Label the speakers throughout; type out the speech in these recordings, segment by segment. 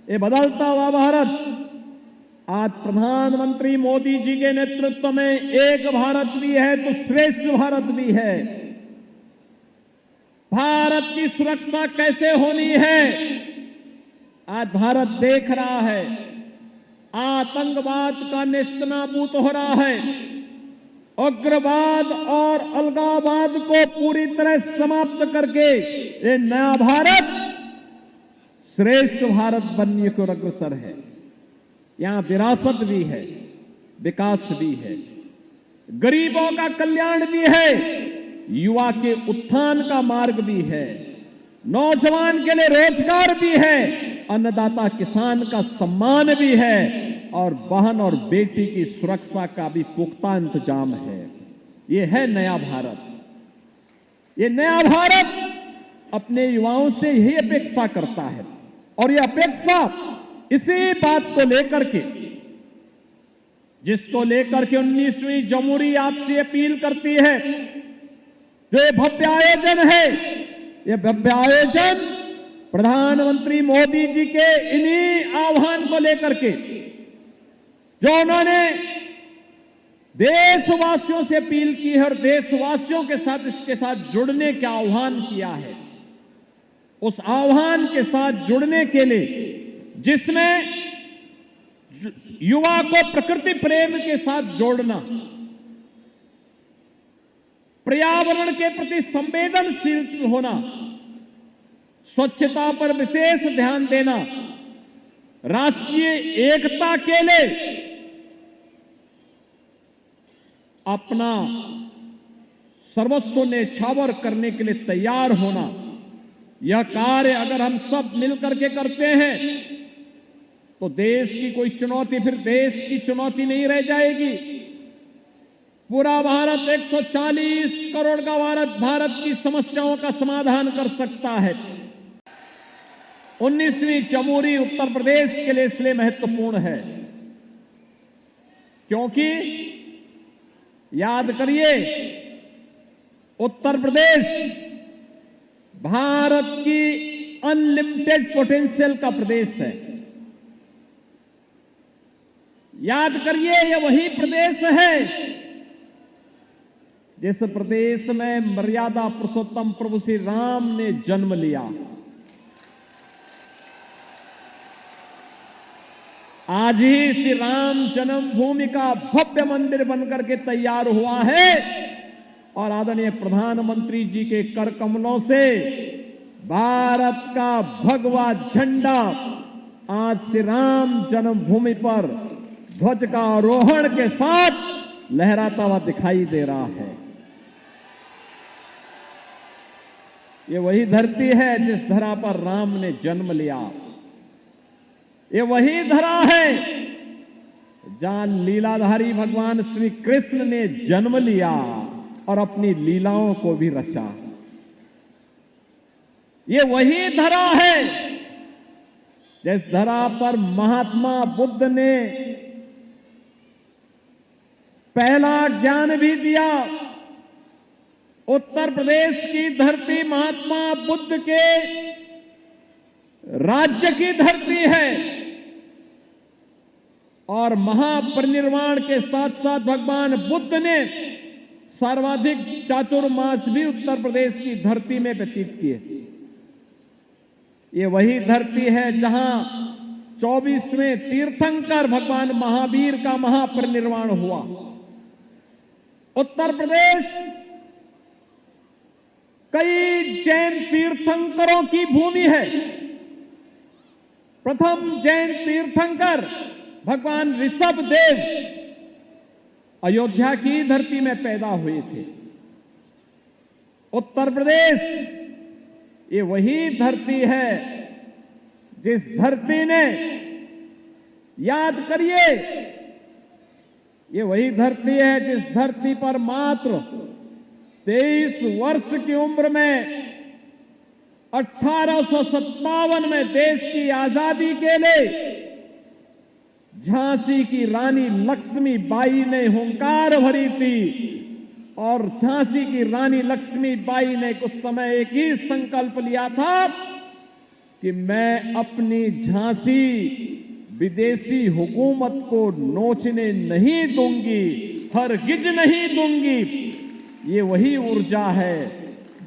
Speaker 1: ये बदलता हुआ भारत आज प्रधानमंत्री मोदी जी के नेतृत्व में एक भारत भी है तो श्रेष्ठ भारत भी है। भारत की सुरक्षा कैसे होनी है आज भारत देख रहा है। आतंकवाद का नेस्तनाबूद हो रहा है, उग्रवाद और अलगाववाद को पूरी तरह समाप्त करके ये नया भारत श्रेष्ठ भारत बनने को अग्रसर है। यहां विरासत भी है, विकास भी है, गरीबों का कल्याण भी है, युवा के उत्थान का मार्ग भी है, नौजवान के लिए रोजगार भी है, अन्नदाता किसान का सम्मान भी है और बहन और बेटी की सुरक्षा का भी पुख्ता इंतजाम है। ये है नया भारत। ये नया भारत अपने युवाओं से यही अपेक्षा करता है और ये अपेक्षा इसी बात को लेकर के जिसको लेकर के 19वीं जमहूरी आपसे अपील करती है। जो ये भव्य आयोजन है, ये भव्य आयोजन प्रधानमंत्री मोदी जी के इन्हीं आह्वान को लेकर के जो उन्होंने देशवासियों से अपील की है और देशवासियों के साथ इसके साथ जुड़ने का आह्वान किया है, उस आह्वान के साथ जुड़ने के लिए जिसमें युवा को प्रकृति प्रेम के साथ जोड़ना, पर्यावरण के प्रति संवेदनशील होना, स्वच्छता पर विशेष ध्यान देना, राष्ट्रीय एकता के लिए अपना सर्वस्व न्यौछावर करने के लिए तैयार होना, यह कार्य अगर हम सब मिलकर के करते हैं तो देश की कोई चुनौती फिर देश की चुनौती नहीं रह जाएगी। पूरा भारत 140 करोड़ का भारत की समस्याओं का समाधान कर सकता है। 19वीं जमहूरी उत्तर प्रदेश के लिए इसलिए महत्वपूर्ण है क्योंकि याद करिए, उत्तर प्रदेश भारत की अनलिमिटेड पोटेंशियल का प्रदेश है। याद करिए, यह वही प्रदेश है जिस प्रदेश में मर्यादा पुरुषोत्तम प्रभु श्री राम ने जन्म लिया। आज ही श्री राम जन्मभूमि का भव्य मंदिर बनकर के तैयार हुआ है और आदरणीय प्रधानमंत्री जी के कर कमलों से भारत का भगवा झंडा आज श्री राम जन्मभूमि पर ध्वज का आरोहण के साथ लहराता हुआ दिखाई दे रहा है। ये वही धरती है जिस धरा पर राम ने जन्म लिया। ये वही धरा है जहां लीलाधारी भगवान श्री कृष्ण ने जन्म लिया और अपनी लीलाओं को भी रचा। ये वही धरा है जिस धरा पर महात्मा बुद्ध ने पहला ज्ञान भी दिया। उत्तर प्रदेश की धरती महात्मा बुद्ध के राज्य की धरती है और महापरिनिर्वाण के साथ साथ भगवान बुद्ध ने सर्वाधिक चातुर्मास भी उत्तर प्रदेश की धरती में व्यतीत किए। ये वही धरती है जहां 24वें तीर्थंकर भगवान महावीर का महापरिनिर्वाण हुआ। उत्तर प्रदेश कई जैन तीर्थंकरों की भूमि है। प्रथम जैन तीर्थंकर भगवान ऋषभ देव अयोध्या की धरती में पैदा हुए थे। उत्तर प्रदेश ये वही धरती है जिस धरती ने, याद करिए, ये वही धरती है जिस धरती पर मात्र 23 वर्ष की उम्र में 1857 में देश की आजादी के लिए झांसी की रानी लक्ष्मीबाई ने हुंकार भरी थी और झांसी की रानी लक्ष्मीबाई ने कुछ समय एक ही संकल्प लिया था कि मैं अपनी झांसी विदेशी हुकूमत को नोचने नहीं दूंगी, हरगिज नहीं दूंगी। ये वही ऊर्जा है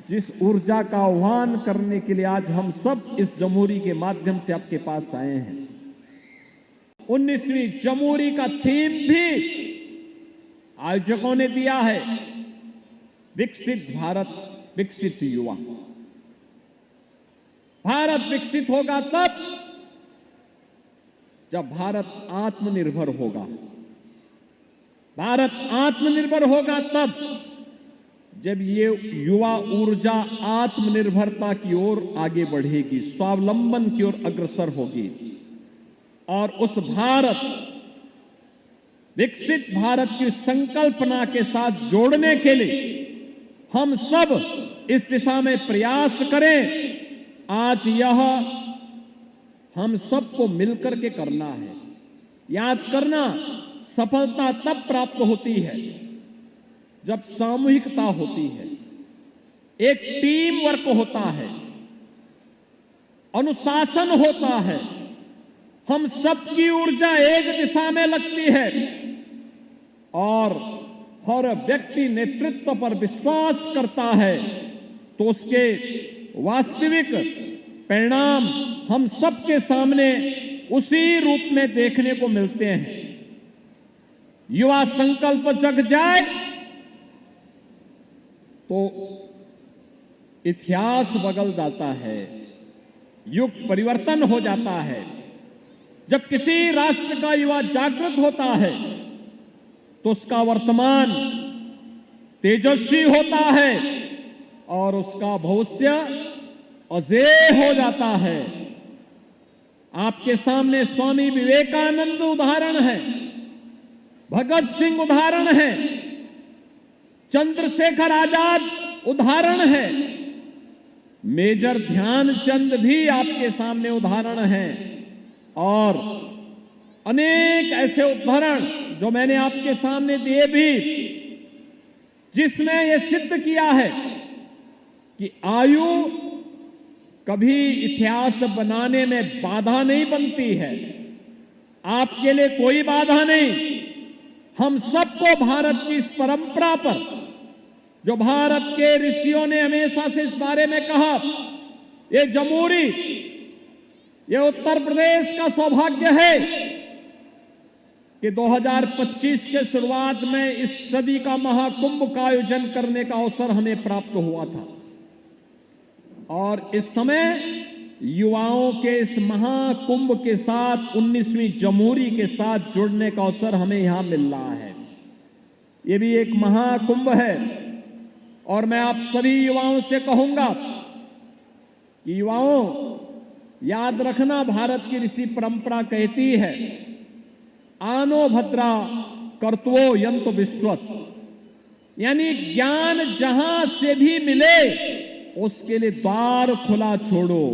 Speaker 1: जिस ऊर्जा का आह्वान करने के लिए आज हम सब इस जमहूरी के माध्यम से आपके पास आए हैं। 19वीं जमहूरी का थीम भी आयोजकों ने दिया है, विकसित भारत विकसित युवा। भारत विकसित होगा तब जब भारत आत्मनिर्भर होगा। भारत आत्मनिर्भर होगा तब जब ये युवा ऊर्जा आत्मनिर्भरता की ओर आगे बढ़ेगी, स्वावलंबन की ओर अग्रसर होगी। और उस भारत विकसित भारत की संकल्पना के साथ जोड़ने के लिए हम सब इस दिशा में प्रयास करें। आज यह हम सबको मिलकर के करना है। याद करना, सफलता तब प्राप्त होती है जब सामूहिकता होती है, एक टीम वर्क होता है, अनुशासन होता है, हम सबकी ऊर्जा एक दिशा में लगती है और हर व्यक्ति नेतृत्व पर विश्वास करता है, तो उसके वास्तविक परिणाम हम सबके सामने उसी रूप में देखने को मिलते हैं। युवा संकल्प जग जाए तो इतिहास बदल जाता है, युग परिवर्तन हो जाता है। जब किसी राष्ट्र का युवा जागृत होता है तो उसका वर्तमान तेजस्वी होता है और उसका भविष्य अजेय हो जाता है। आपके सामने स्वामी विवेकानंद उदाहरण है, भगत सिंह उदाहरण है, चंद्रशेखर आजाद उदाहरण है, मेजर ध्यानचंद भी आपके सामने उदाहरण है और अनेक ऐसे उदाहरण जो मैंने आपके सामने दिए भी, जिसमें यह सिद्ध किया है कि आयु कभी इतिहास बनाने में बाधा नहीं बनती है। आपके लिए कोई बाधा नहीं। हम सबको भारत की इस परंपरा पर, जो भारत के ऋषियों ने हमेशा से इस बारे में कहा, ये जमहूरी, ये उत्तर प्रदेश का सौभाग्य है कि 2025 के शुरुआत में इस सदी का महाकुंभ का आयोजन करने का अवसर हमें प्राप्त हुआ था और इस समय युवाओं के इस महाकुंभ के साथ 19वीं जमहूरी के साथ जुड़ने का अवसर हमें यहां मिल रहा है। ये भी एक महाकुंभ है और मैं आप सभी युवाओं से कहूंगा कि युवाओं, याद रखना, भारत की ऋषि परंपरा कहती है, आनो भद्रा कर्तवो यंतो विश्वत, यानी ज्ञान जहां से भी मिले उसके लिए द्वार खुला छोड़ो।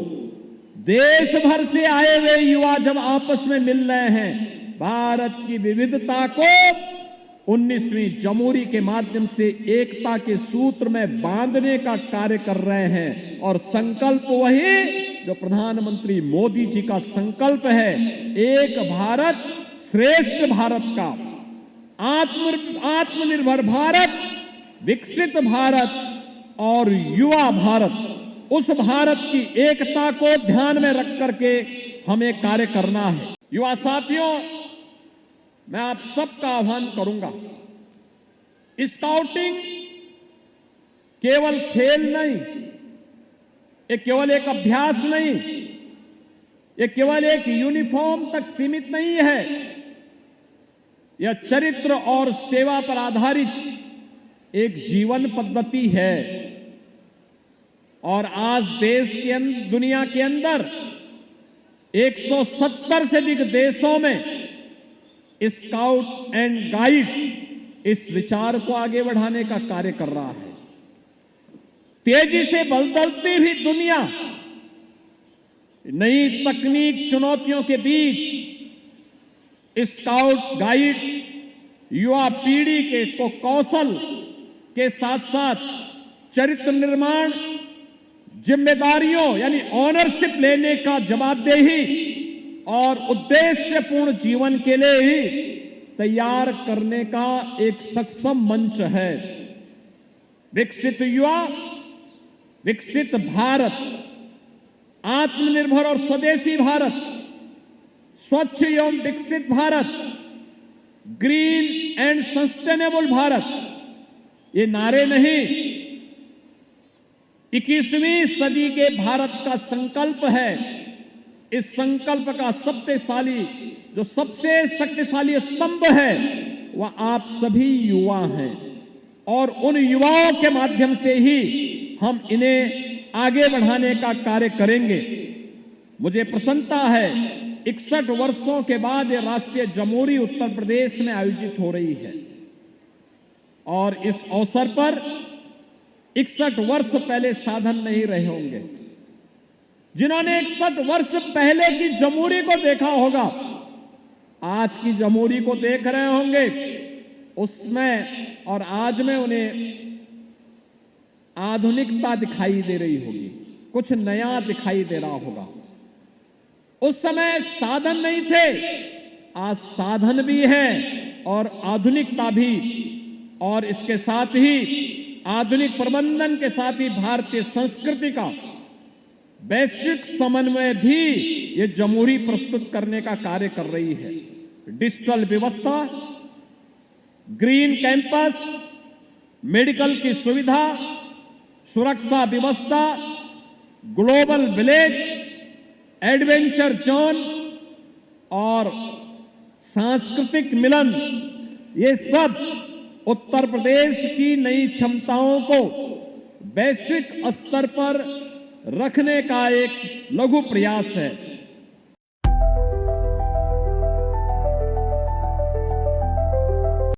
Speaker 1: देश भर से आए हुए युवा जब आपस में मिल रहे हैं, भारत की विविधता को 19वीं जमहूरी के माध्यम से एकता के सूत्र में बांधने का कार्य कर रहे हैं और संकल्प वही जो प्रधानमंत्री मोदी जी का संकल्प है, एक भारत श्रेष्ठ भारत का, आत्मनिर्भर भारत, विकसित भारत और युवा भारत, उस भारत की एकता को ध्यान में रख करके हमें कार्य करना है। युवा साथियों, मैं आप सबका आह्वान करूंगा, स्काउटिंग केवल खेल नहीं, ये केवल एक अभ्यास नहीं, ये केवल एक यूनिफॉर्म तक सीमित नहीं है। यह चरित्र और सेवा पर आधारित एक जीवन पद्धति है और आज देश के दुनिया के अंदर 170 से अधिक देशों में स्काउट एंड गाइड इस विचार को आगे बढ़ाने का कार्य कर रहा है। तेजी से बदलती हुई दुनिया, नई तकनीक चुनौतियों के बीच स्काउट गाइड युवा पीढ़ी के कौशल के साथ साथ चरित्र निर्माण, जिम्मेदारियों यानी ऑनरशिप लेने का जवाबदेही और उद्देश्यपूर्ण जीवन के लिए ही तैयार करने का एक सक्षम मंच है। विकसित युवा, विकसित भारत, आत्मनिर्भर और स्वदेशी भारत, स्वच्छ एवं विकसित Bharat, green and sustainable Bharat, ये नारे नहीं, 21वीं सदी के भारत का संकल्प है। इस संकल्प का सबसे शक्तिशाली स्तंभ है वह आप सभी युवा हैं और उन युवाओं के माध्यम से ही हम इन्हें आगे बढ़ाने का कार्य करेंगे। मुझे प्रसन्नता है 61 वर्षों के बाद यह राष्ट्रीय जमूरी उत्तर प्रदेश में आयोजित हो रही है और इस अवसर पर 61 वर्ष पहले साधन नहीं रहे होंगे। जिन्होंने 61 वर्ष पहले की जमूरी को देखा होगा, आज की जमूरी को देख रहे होंगे। उसमें और आज में उन्हें आधुनिकता दिखाई दे रही होगी, कुछ नया दिखाई दे रहा होगा। उस समय साधन नहीं थे, आज साधन भी है और आधुनिकता भी, और इसके साथ ही आधुनिक प्रबंधन के साथ ही भारतीय संस्कृति का वैश्विक समन्वय भी ये जमूरी प्रस्तुत करने का कार्य कर रही है। डिजिटल व्यवस्था, ग्रीन कैंपस, मेडिकल की सुविधा, सुरक्षा व्यवस्था, ग्लोबल विलेज, एडवेंचर जोन और सांस्कृतिक मिलन, ये सब उत्तर प्रदेश की नई क्षमताओं को वैश्विक स्तर पर रखने का एक लघु प्रयास है।